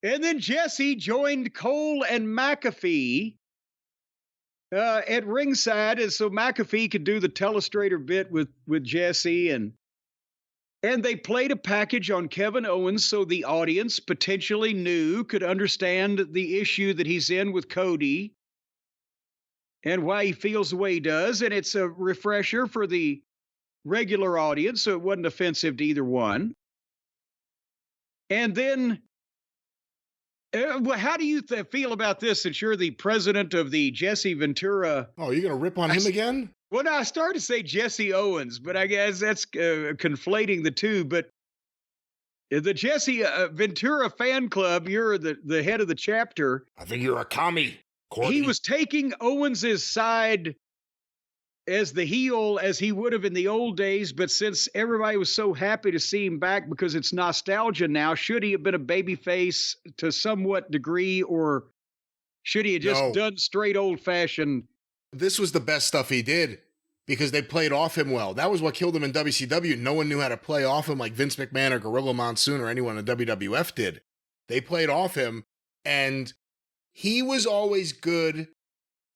And then Jesse joined Cole and McAfee at ringside, and so McAfee could do the telestrator bit with Jesse, and they played a package on Kevin Owens so the audience potentially could understand the issue that he's in with Cody and why he feels the way he does, and it's a refresher for the regular audience, so it wasn't offensive to either one. And then, how do you feel about this since you're the president of the Jesse Ventura? Oh, you're going to rip on him again? Well, no, I started to say Jesse Owens, but I guess that's conflating the two. But the Jesse Ventura fan club, you're the head of the chapter. I think you're a commie, Corny. He was taking Owens's side as the heel as he would have in the old days, but since everybody was so happy to see him back because it's nostalgia now, should he have been a babyface to somewhat degree, or should he have just done straight old-fashioned? This was the best stuff he did because they played off him well. That was what killed him in WCW. No one knew how to play off him like Vince McMahon or Gorilla Monsoon or anyone in WWF did. They played off him, and he was always good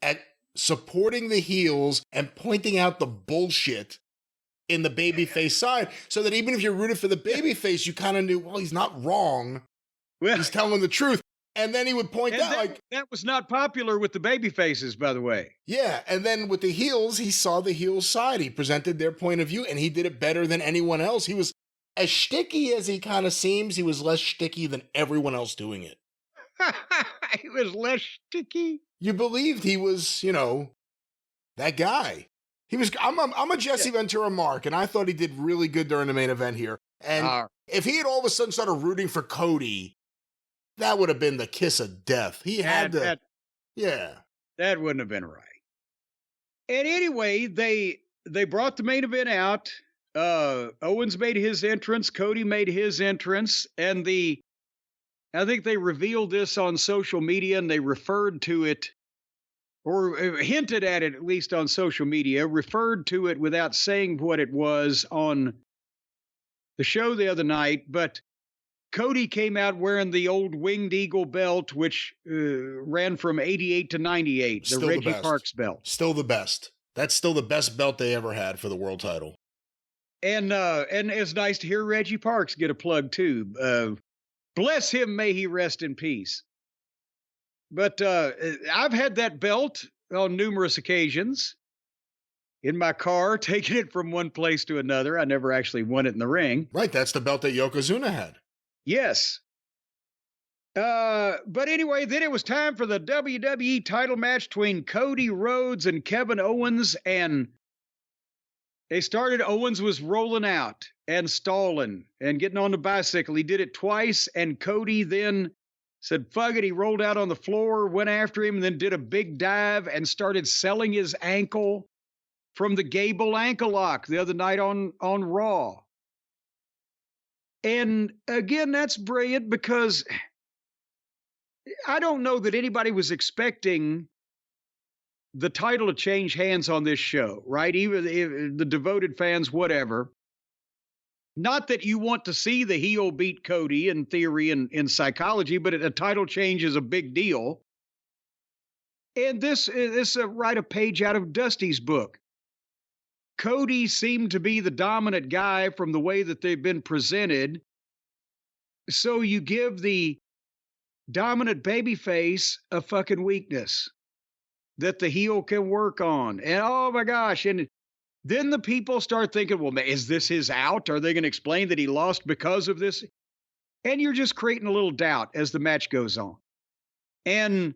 at supporting the heels and pointing out the bullshit in the babyface side, so that even if you're rooted for the babyface, you kind of knew, well, he's not wrong. Well, he's telling the truth. And then he would point out, that was not popular with the babyfaces, by the way. Yeah, and then with the heels, he saw the heels side. He presented their point of view, and he did it better than anyone else. He was as shticky as he kind of seems. He was less shticky than everyone else doing it. He was less sticky. You believed he was, that guy. He was. I'm a Jesse Ventura mark, and I thought he did really good during the main event here. And if he had all of a sudden started rooting for Cody, that would have been the kiss of death. He had to. That wouldn't have been right. And anyway, they brought the main event out. Owens made his entrance. Cody made his entrance, and I think they revealed this on social media, and they referred to it, or hinted at it at least on social media, referred to it without saying what it was on the show the other night. But Cody came out wearing the old Winged Eagle belt, which ran from 88 to 98, the Reggie Parks belt. Still the best. That's still the best belt they ever had for the world title. And it's nice to hear Reggie Parks get a plug, too. Bless him, may he rest in peace. But I've had that belt on numerous occasions in my car, taking it from one place to another. I never actually won it in the ring. Right, that's the belt that Yokozuna had. Yes. But anyway, then it was time for the WWE title match between Cody Rhodes and Kevin Owens, and they started. Owens was rolling out and stalling and getting on the bicycle. He did it twice, and Cody then said, fuck it. He rolled out on the floor, went after him, and then did a big dive and started selling his ankle from the Gable ankle lock the other night on Raw. And again, that's brilliant because I don't know that anybody was expecting the title to change hands on this show, right? Even the devoted fans, whatever. Not that you want to see the heel beat Cody in theory and in psychology, but a title change is a big deal. And this is a page out of Dusty's book. Cody seemed to be the dominant guy from the way that they've been presented. So you give the dominant babyface a fucking weakness that the heel can work on. And oh my gosh. And then the people start thinking, well, is this his out? Are they going to explain that he lost because of this? And you're just creating a little doubt as the match goes on. And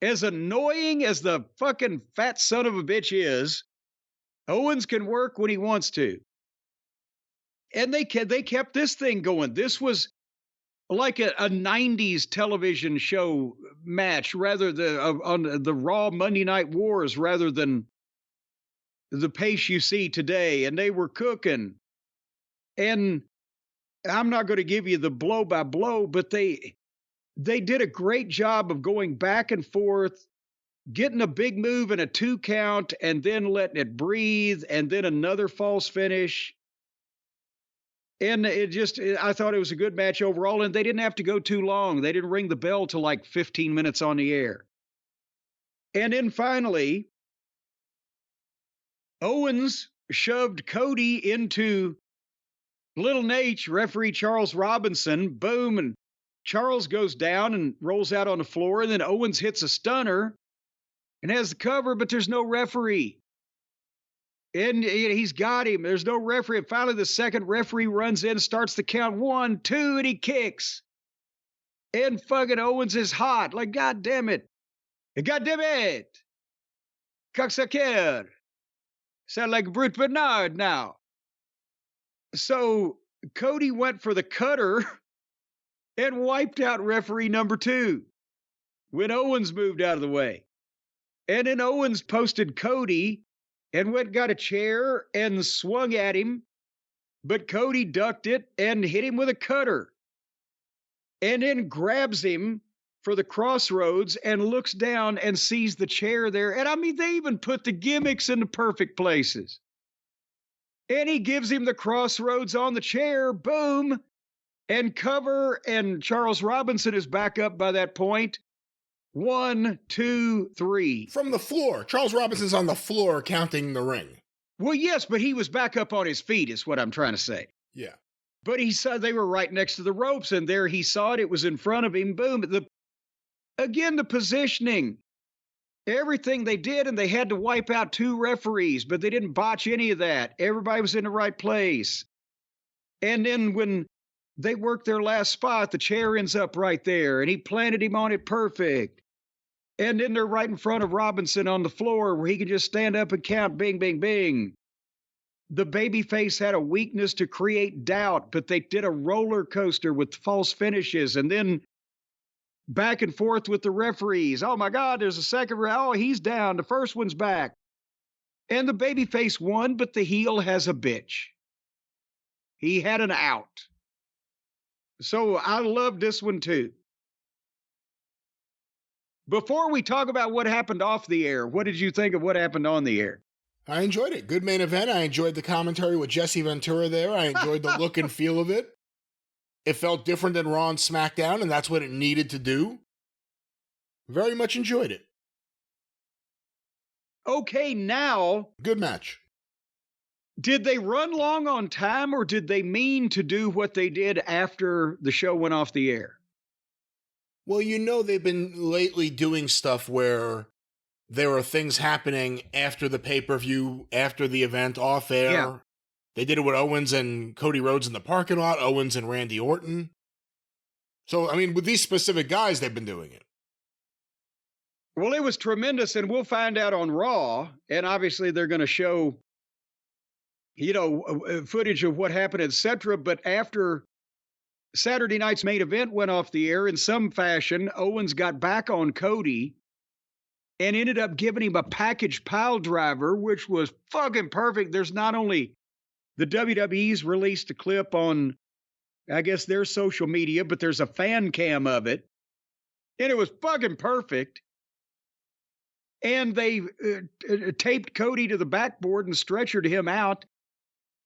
as annoying as the fucking fat son of a bitch is, Owens can work when he wants to. And they kept this thing going. This was like a 90s television show match, rather on the Raw Monday Night Wars, rather than the pace you see today. And they were cooking. And I'm not going to give you the blow by blow, but they did a great job of going back and forth, getting a big move and a 2 count, and then letting it breathe, and then another false finish. And I thought it was a good match overall, and they didn't have to go too long. They didn't ring the bell till like 15 minutes on the air. And then finally, Owens shoved Cody into Little Nate, referee Charles Robinson. Boom, and Charles goes down and rolls out on the floor, and then Owens hits a stunner and has the cover, but there's no referee. And he's got him. There's no referee. And finally, the second referee runs in, starts the count 1, 2, and he kicks. And fucking Owens is hot. Like, God damn it. God damn it. Cocksucker. Sound like Brute Bernard now. So Cody went for the cutter and wiped out referee number 2 when Owens moved out of the way. And then Owens posted Cody and went got a chair and swung at him, but Cody ducked it and hit him with a cutter. And then grabs him for the crossroads and looks down and sees the chair there. And I mean, they even put the gimmicks in the perfect places. And he gives him the crossroads on the chair, boom, and cover, and Charles Robinson is back up by that point. 1, 2, 3. From the floor. Charles Robinson's on the floor counting the ring. Well, yes, but he was back up on his feet is what I'm trying to say. Yeah. But he saw they were right next to the ropes, and there he saw it. It was in front of him. Boom. The positioning. Everything they did, and they had to wipe out 2 referees, but they didn't botch any of that. Everybody was in the right place. And then when they worked their last spot, the chair ends up right there, and he planted him on it perfect. And then they're right in front of Robinson on the floor where he can just stand up and count, bing, bing, bing. The babyface had a weakness to create doubt, but they did a roller coaster with false finishes, and then back and forth with the referees. Oh my God, there's a second. Oh, he's down. The first one's back. And the babyface won, but the heel has a bitch. He had an out. So I love this one too. Before we talk about what happened off the air, what did you think of what happened on the air? I enjoyed it. Good main event. I enjoyed the commentary with Jesse Ventura there. I enjoyed the look and feel of it. It felt different than Raw and SmackDown, and that's what it needed to do. Very much enjoyed it. Okay, now... Good match. Did they run long on time, or did they mean to do what they did after the show went off the air? Well, you know they've been lately doing stuff where there are things happening after the pay-per-view, after the event, off air. Yeah. They did it with Owens and Cody Rhodes in the parking lot, Owens and Randy Orton. So, I mean, with these specific guys, they've been doing it. Well, it was tremendous, and we'll find out on Raw, and obviously they're going to show, footage of what happened, etc. But after Saturday night's main event went off the air in some fashion, Owens got back on Cody and ended up giving him a package pile driver, which was fucking perfect. There's not only the WWE's released a clip on, I guess, their social media, but there's a fan cam of it, and it was fucking perfect. And they taped Cody to the backboard and stretchered him out.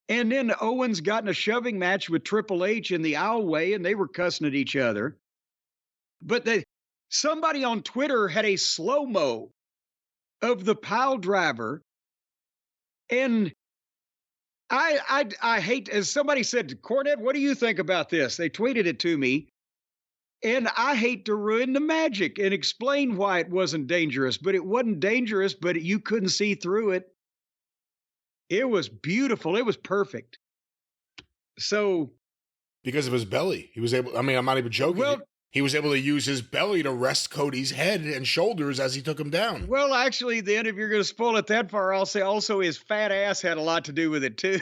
And then Owens got in a shoving match with Triple H in the aisleway, and they were cussing at each other. But somebody on Twitter had a slow-mo of the pile driver. And I hate, as somebody said, Cornette, what do you think about this? They tweeted it to me. And I hate to ruin the magic and explain why it wasn't dangerous. But it wasn't dangerous, but you couldn't see through it. It was beautiful. It was perfect. So. Because of his belly. He was able, I mean, I'm not even joking. Well, he was able to use his belly to rest Cody's head and shoulders as he took him down. Well, actually, then, if you're going to spoil it that far, I'll say also his fat ass had a lot to do with it, too.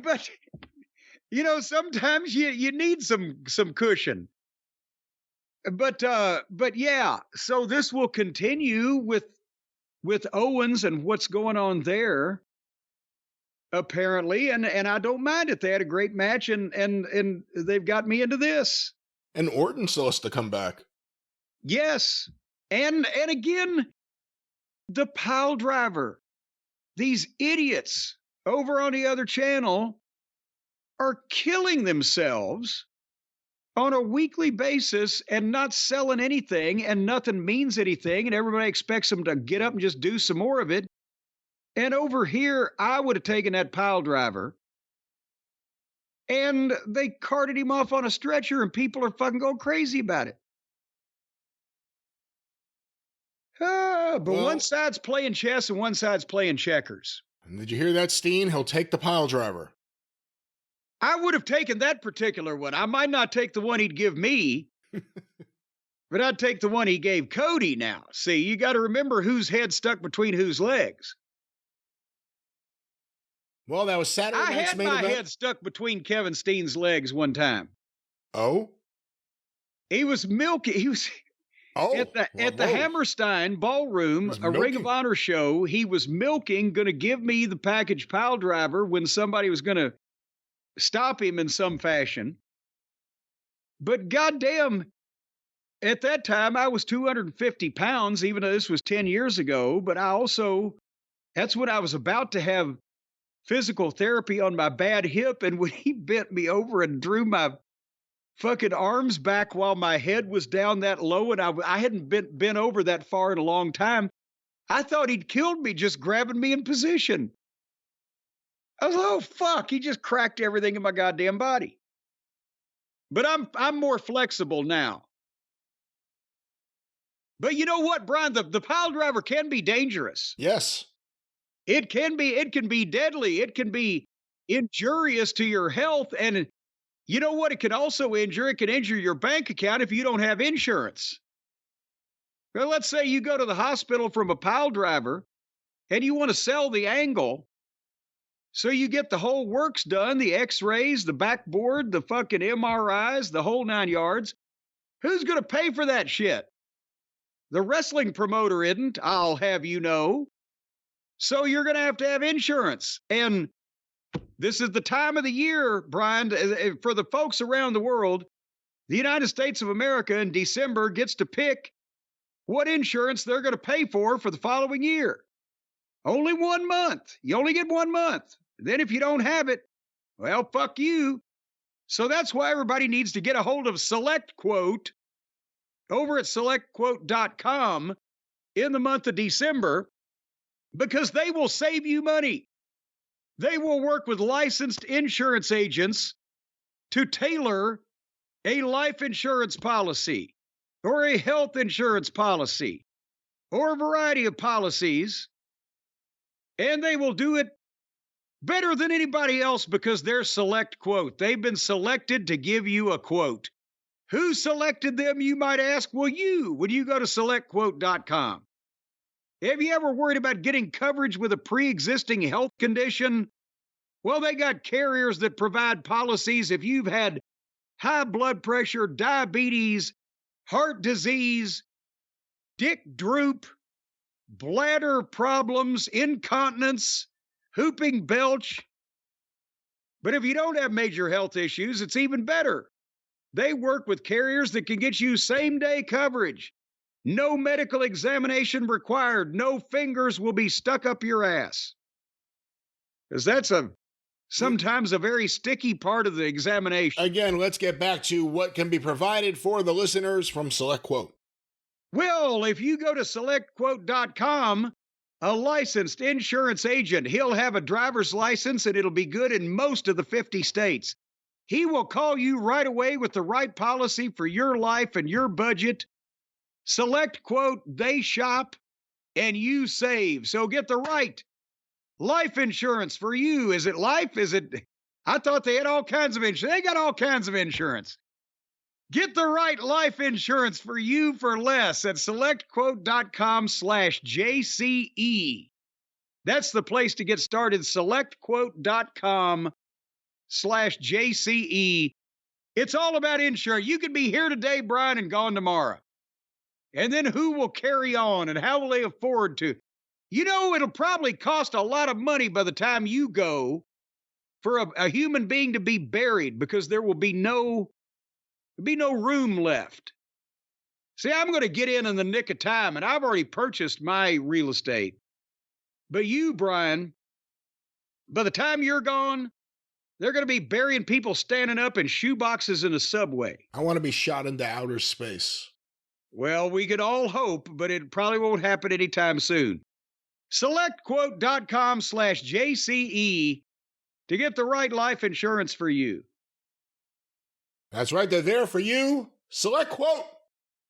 but sometimes you need some cushion. But yeah, so this will continue with Owens and what's going on there, apparently, and I don't mind it. They had a great match, and they've got me into this. And Orton still has to come back. Yes, and again, the pile driver. These idiots over on the other channel are killing themselves on a weekly basis and not selling anything, and nothing means anything, and everybody expects them to get up and just do some more of it. And over here, I would have taken that pile driver, and they carted him off on a stretcher, and people are fucking going crazy about it. But one side's playing chess and one side's playing checkers. Did you hear that, Steen? He'll take the pile driver. I would have taken that particular one. I might not take the one he'd give me, but I'd take the one he gave Cody now. See, you got to remember whose head stuck between whose legs. Well, that was Saturday night's main event. I had my head stuck between Kevin Steen's legs one time. Oh? He was milking. He was at the Hammerstein Ballroom, a Ring of Honor show. He was milking, going to give me the package pile driver when somebody was going to stop him in some fashion. But goddamn, at that time, I was 250 pounds, even though this was 10 years ago. But that's when I was about to have physical therapy on my bad hip. And when he bent me over and drew my fucking arms back while my head was down that low, and I hadn't bent over that far in a long time, I thought he'd killed me just grabbing me in position. I was like, oh, fuck, he just cracked everything in my goddamn body. But I'm more flexible now. But you know what, Brian? The pile driver can be dangerous. Yes. It can be deadly. It can be injurious to your health. And you know what? It can also injure. It can injure your bank account if you don't have insurance. Well, let's say you go to the hospital from a pile driver and you want to sell the angle. So you get the whole works done, the x-rays, the backboard, the fucking MRIs, the whole 9 yards. Who's going to pay for that shit? The wrestling promoter isn't, I'll have you know. So you're going to have insurance. And this is the time of the year, Brian, for the folks around the world. The United States of America in December gets to pick what insurance they're going to pay for the following year. Only 1 month. You only get 1 month. Then if you don't have it, well, fuck you. So that's why everybody needs to get a hold of Select Quote over at selectquote.com in the month of December, because they will save you money. They will work with licensed insurance agents to tailor a life insurance policy or a health insurance policy or a variety of policies. And they will do it better than anybody else because they're Select Quote. They've been selected to give you a quote. Who selected them, you might ask? Well, you, when you go to selectquote.com. Have you ever worried about getting coverage with a pre-existing health condition? Well, they got carriers that provide policies if you've had high blood pressure, diabetes, heart disease, dick droop, bladder problems, incontinence, whooping belch. But if you don't have major health issues, it's even better. They work with carriers that can get you same-day coverage. No medical examination required. No fingers will be stuck up your ass. Because that's sometimes a very sticky part of the examination. Again, let's get back to what can be provided for the listeners from Select Quote. Well, if you go to selectquote.com, a licensed insurance agent, he'll have a driver's license and it'll be good in most of the 50 states. He will call you right away with the right policy for your life and your budget. Select Quote, they shop and you save. So get the right life insurance for you. Is it life? I thought they had all kinds of insurance. They got all kinds of insurance. Get the right life insurance for you for less at selectquote.com/JCE. That's the place to get started. selectquote.com/JCE. It's all about insurance. You could be here today, Brian, and gone tomorrow. And then who will carry on and how will they afford to? You know, it'll probably cost a lot of money by the time you go for a human being to be buried, because there will be no room left. See, I'm going to get in the nick of time, and I've already purchased my real estate. But you, Brian, By the time you're gone, they're going to be burying people standing up in shoeboxes in a subway. I want to be shot into outer space. Well, we could all hope, but it probably won't happen anytime soon. SelectQuote.com/JCE to get the right life insurance for you. That's right, they're there for you. SelectQuote.